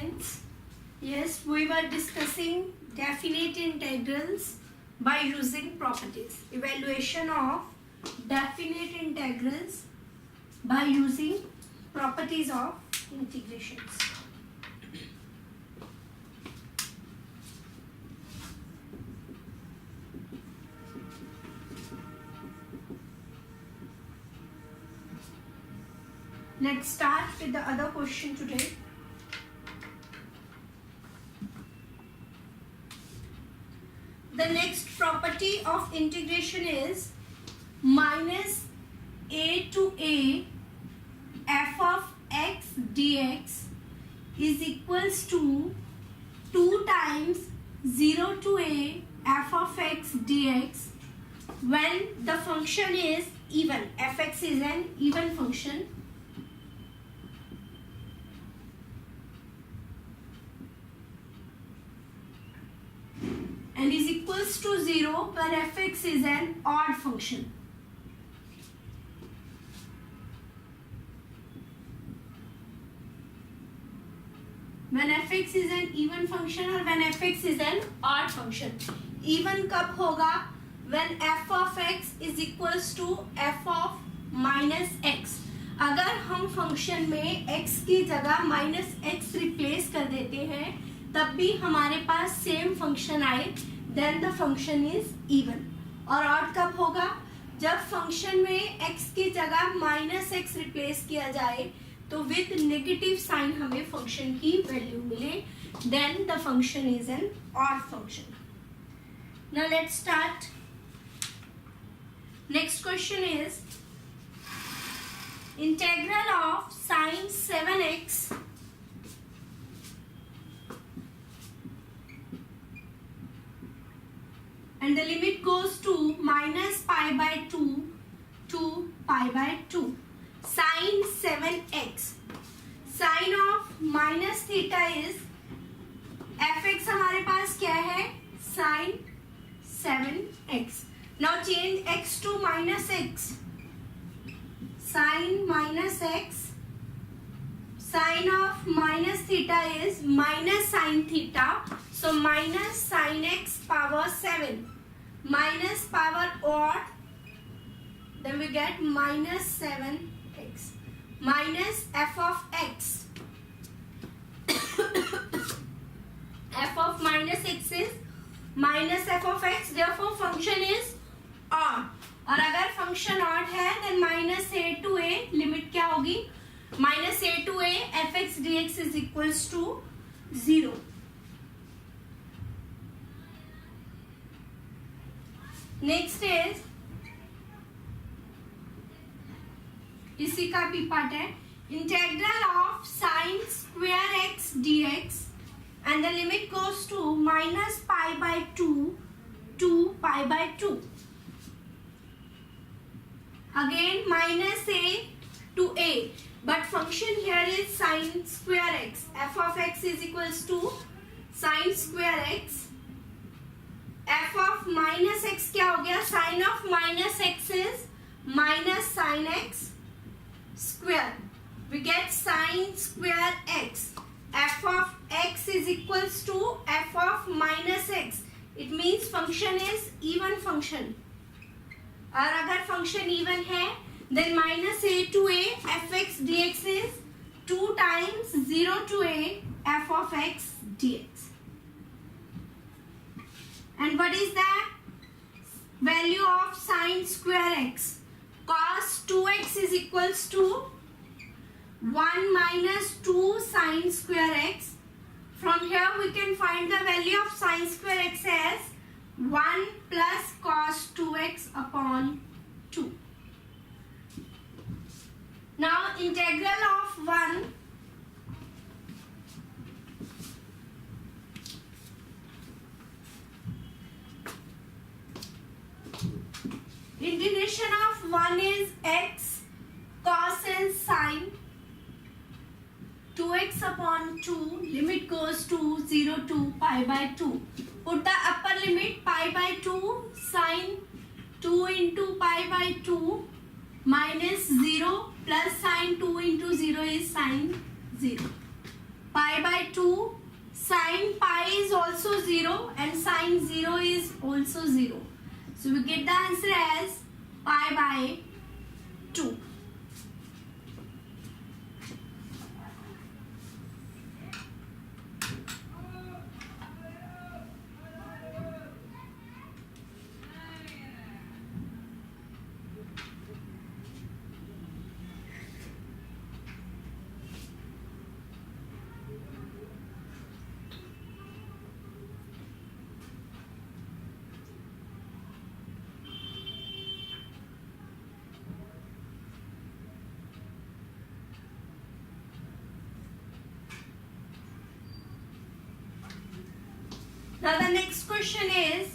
students. Yes, we were discussing definite integrals by using properties. Evaluation of definite integrals by using properties of integrations. Let's start with the other question today. The next property of integration is minus a to a f of x dx is equals to 2 times 0 to a f of x dx when the function is even. Fx is an even function. And is equals to 0 when fx is an odd function. When fx is an even function or when fx is an odd function. Even कब होगा? When f of x is equals to f of minus x. अगर हम function में x की जगह minus x replace कर देते हैं तब भी हमारे पास सेम फंक्शन आए, then the function is even. और ऑड कब होगा? जब फंक्शन में x की जगह माइनस x रिप्लेस किया जाए तो विद नेगेटिव साइन हमें फंक्शन की वैल्यू मिले, then the function is an odd function. Now let's start. Next question is integral of sine 7x and the limit goes to minus pi by 2 to pi by 2. Sin 7x. Sin of minus theta is fx हमारे पास क्या है? Sin 7x. Now change x to minus x. Sin minus x. Sin of minus theta is minus sin theta. So minus sin x power 7. Minus power odd, then we get minus 7x minus f of x. f of minus x is minus f of x, therefore function is odd. और अगर function odd है then minus a to a limit क्या होगी? Minus a to a fx dx is equals to 0. Next is इसी का भी part है. Integral of sine square x dx and the limit goes to minus pi by 2 to pi by 2. Again minus a to a, but function here is sine square x. F of x is equals to sine square x. f of minus x क्या हो गया? sin of minus x is minus sin x square. We get sin square x. f of x is equals to f of minus x. It means function is even function. और अगर function even है then minus a to a fx dx is 2 times 0 to a f of x dx. And what is that? Value of sin square x. Cos 2x is equals to 1 minus 2 sin square x. From here we can find the value of sin square x as 1 plus cos 2x upon 2. Now integral of 1 integration of 1 is x cos and sin 2x upon 2. Limit goes to 0 to pi by 2. Put the upper limit pi by 2 sin 2 into pi by 2 minus 0 plus sin 2 into 0 is sin 0. pi by 2. Sine pi is also 0 and sine 0 is also 0. So we get the answer as pi by 2. Now the next question is,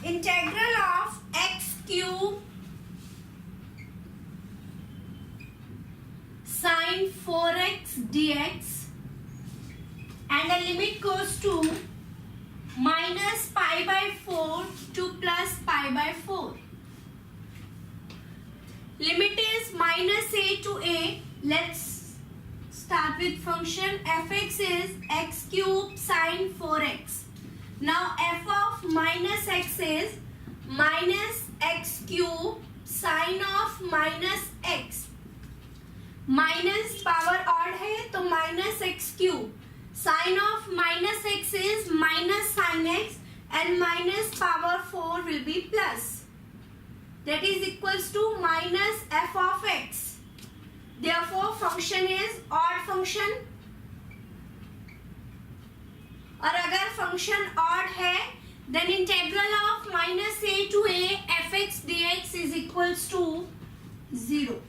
integral of x cube sine 4x dx, and the limit goes to minus pi by 4 to plus pi by 4. Limit is minus a to a. Let's start with function. Fx is x cube sine 4x. Now f of minus x is minus x cube sine of minus x. Minus power odd है तो minus x cube. Sine of minus x is minus sine x and minus power 4 will be plus. That is equals to minus f of x. Therefore function is odd function. और अगर function odd है then integral of minus a to a f x d x is equals to 0.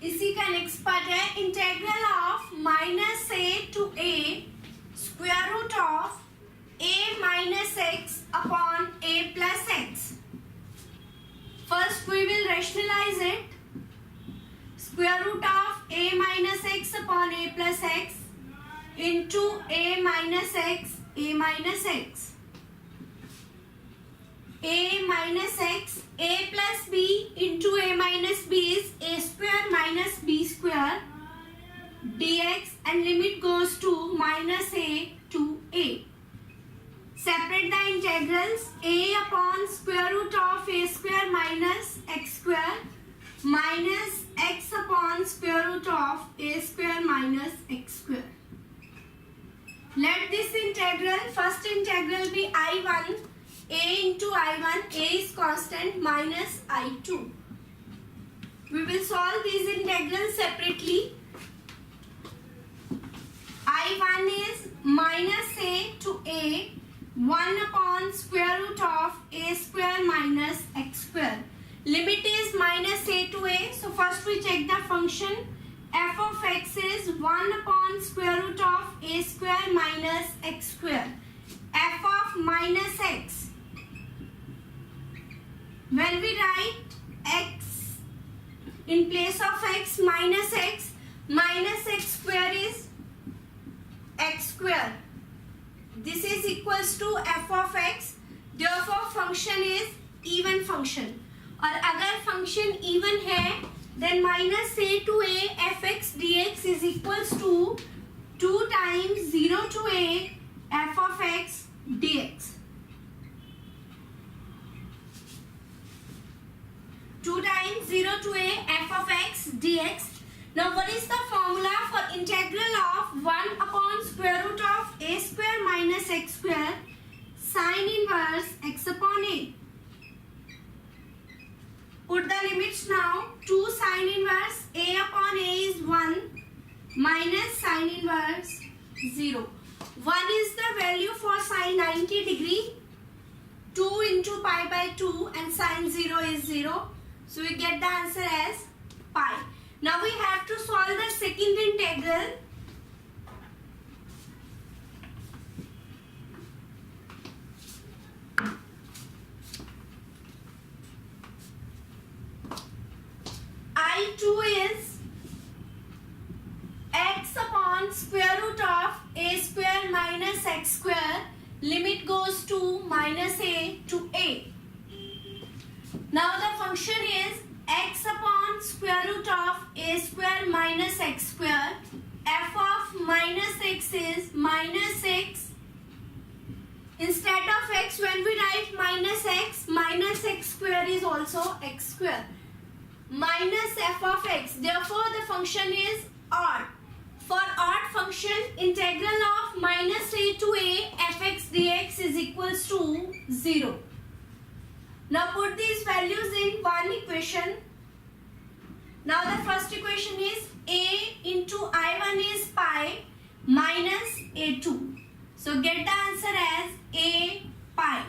इसी का next part है integral of minus a to A square root of a minus x upon a plus x. First we will rationalise it. Square root of a minus x upon a plus x into a minus x a minus x. a minus x, a plus b into a minus b is a square minus b square dx, and limit goes to minus a to a. Separate the integrals. A upon square root of a square minus x square minus x upon square root of a square minus x square. Let this integral, first integral be I1. A into I1, a is constant, minus I2. We will solve these integrals separately. I1 is minus a to a 1 upon square root of a square minus x square. Limit is minus a to a. So first we check the function. F of x is 1 upon square root of a square minus x square. F of minus x. When we write x in place of x, minus x square is x square. This is equals to f of x. Therefore function is even function. और अगर function even है then minus a to a fx dx is equals to 2 times 0 to a f of x dx. 2 times 0 to a f of x dx. Now what is the formula for integral of 1 upon square root of a square minus x square sine inverse x upon a? Put the limits now. 2 sine inverse A upon A is 1 minus sine inverse 0. 1 is the value for sine 90 degree. 2 into pi by 2 and sine 0 is 0. So we get the answer as pi. Now we have to solve the second integral. I2 is x upon square root of a square minus x square. Limit goes to minus a to a. Now the function is x upon square root of a square minus x square. F of minus x is minus x. Instead of x, when we write minus x square is also x square. Minus f of x. Therefore, the function is odd. For odd function, integral of minus a to a fx dx is equals to 0. Now put these values in one equation. Now the first equation is a into I1 is pi minus a2. So get the answer as a pi.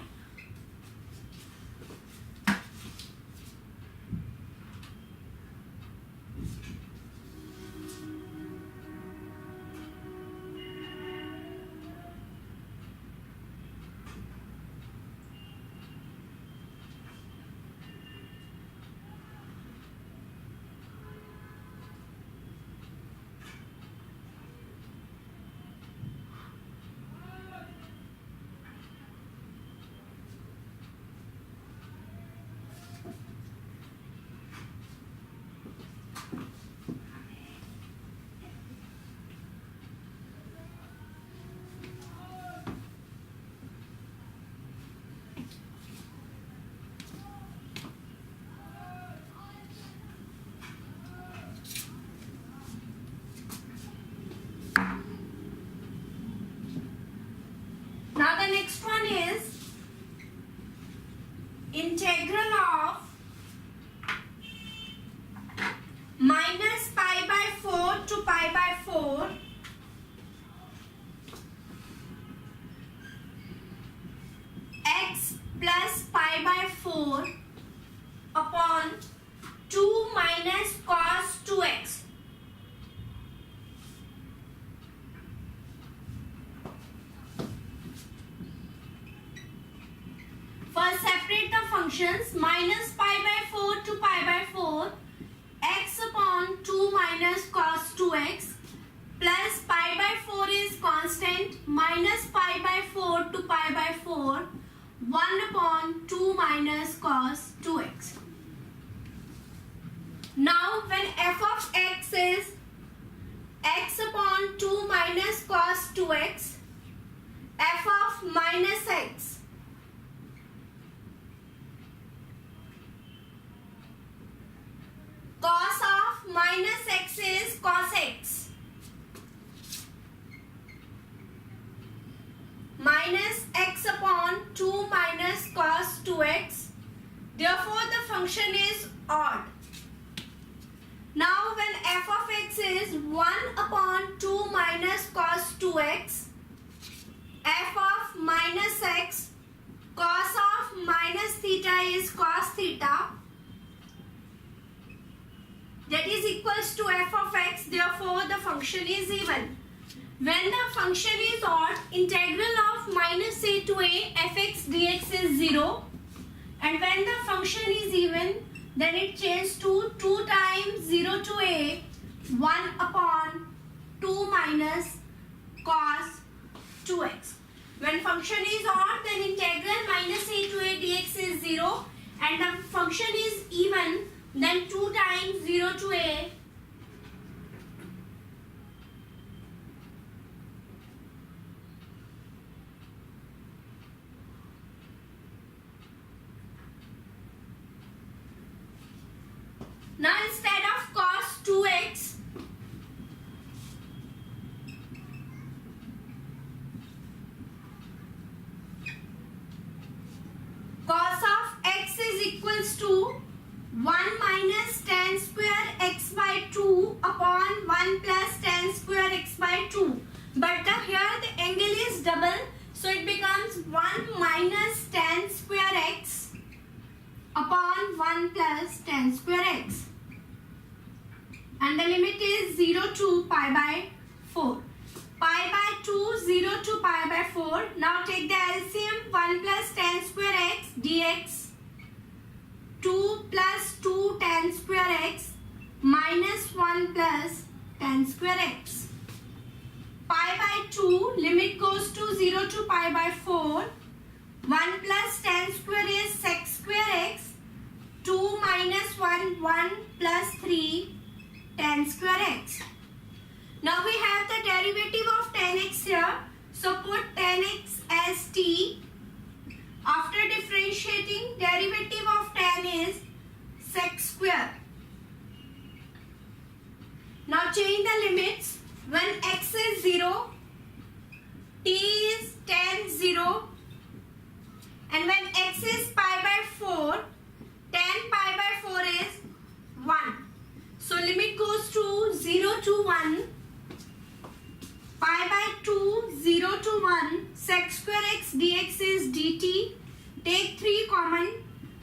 Now the next one is integral of minus pi by 4 to pi by 4 x plus pi by 4 upon 2 minus cos 2x. First separate the functions. Minus pi by 4 to pi by 4 x upon 2 minus cos 2x plus pi by 4 is constant minus pi by 4 to pi by 4 1 upon 2 minus cos 2x. Now when f of x is x upon 2 minus cos 2x, f of minus x cos of minus x is cos x minus x upon 2 minus cos 2x. Therefore, the function is odd. Now, when f of x is 1 upon 2 minus cos 2x, f of minus x cos of minus theta is cos theta. That is equals to f of x. Therefore, the function is even. When the function is odd, integral of minus a to a fx dx is 0. And when the function is even, then it changes to 2 times 0 to a 1 upon 2 minus cos 2x. When function is odd, then integral minus a to a dx is 0. And the function is even, then 2 times 0 to a now instead of cos 2x, cos of x is equals to 1 minus tan square x by 2 upon 1 plus tan square x by 2. But here the angle is double, so it becomes 1 minus tan square x upon 1 plus tan square x. And the limit is 0 to pi by 4. Pi by 2, 0 to pi by 4. Now take the LCM. 1 plus tan square x dx. 2 plus 2 tan square x minus 1 plus tan square x. Pi by 2, limit goes to 0 to pi by 4. 1 plus tan square is sec square x. 2 minus 1, 1 plus 3 tan square x. Now we have the derivative of tan x here. So put tan x as t. After differentiating, derivative of tan is sec square. Now change the limits. When x is 0, t is tan 0. And when x is pi by 4, tan pi by 4 is 1. So limit goes to 0 to 1. Pi by 2, 0 to 1. Sec square x dx is dt. Take 3 common.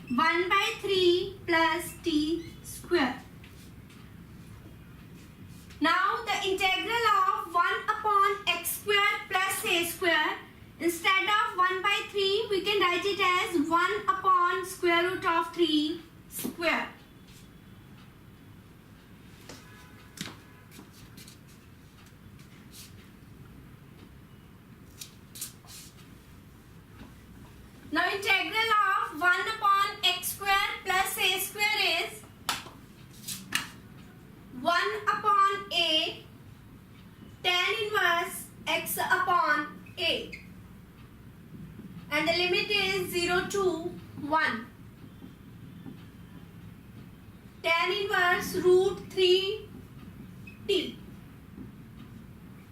1 by 3 plus t square. Now the integral of 1 upon x square plus a square. Instead of 1 by 3, we can write it as 1 upon square root of 3 square. Now integral of 1 upon x square plus a square is 1 upon a tan inverse x upon a. And the limit is 0 to 1. Tan inverse root 3t.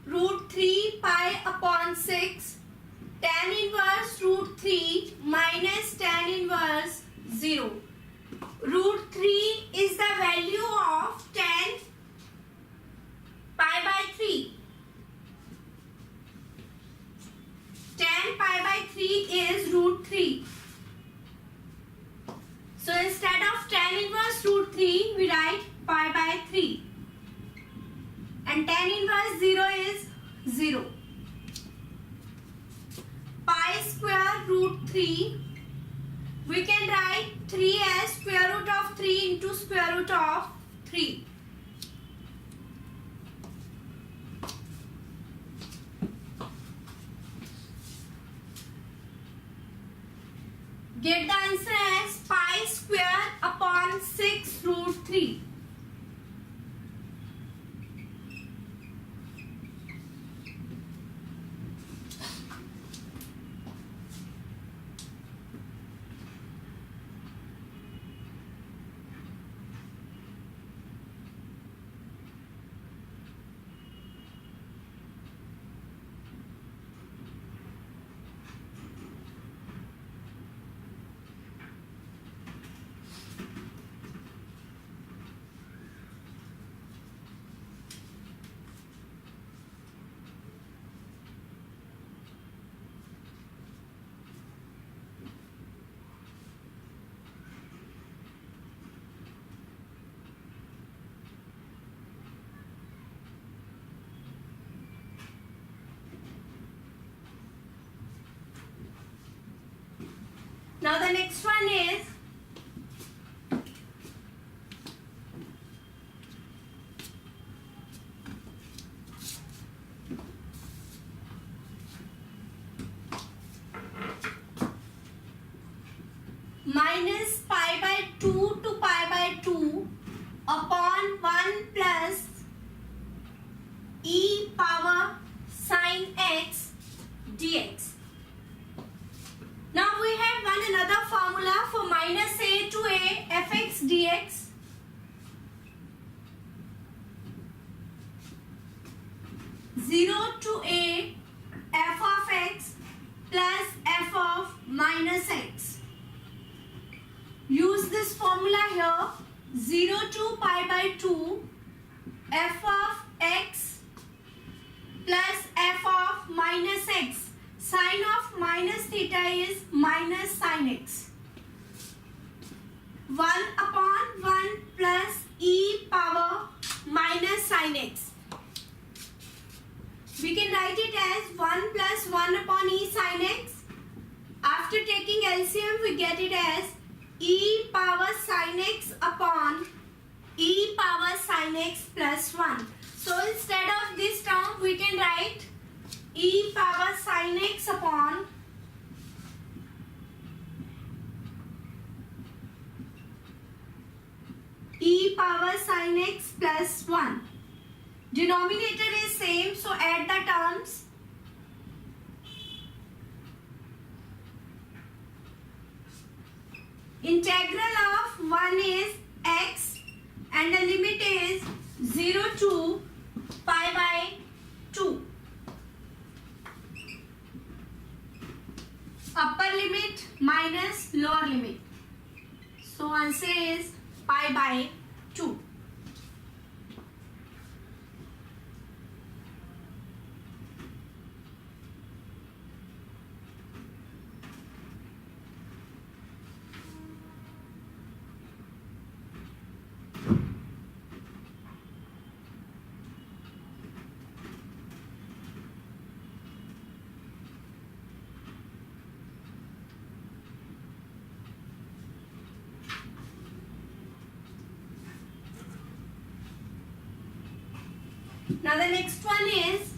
Root 3 pi upon 6. Tan inverse root 3 minus tan inverse 0. Root 3 is the value of tan pi by 3. Tan pi by 3 is root 3. So instead of tan inverse root 3, we write pi by 3. And tan inverse 0 is 0. Pi square root 3. We can write 3 as square root of 3 into square root of 3. Get the answer as pi square upon 6 root 3. Now the next one is minus pi by 2 to pi by 2 upon 1 plus e power sin x dx. Now we have another formula for minus a to a fx dx. Zero to a f of x plus f of minus x. Use this formula here 0 to pi by 2 f of x plus f of minus x. Sine of minus theta is minus sine x. 1 upon 1 plus e power minus sine x. We can write it as 1 plus 1 upon e sine x. After taking LCM, we get it as e power sine x upon e power sine x plus 1. So instead of this term, we can write e power sine x upon e power sine x plus 1. Denominator is same, so add the terms. Integral of 1 is x and the limit is 0 to pi by 2. Upper limit minus lower limit. So answer is pi by 2. Now the next one is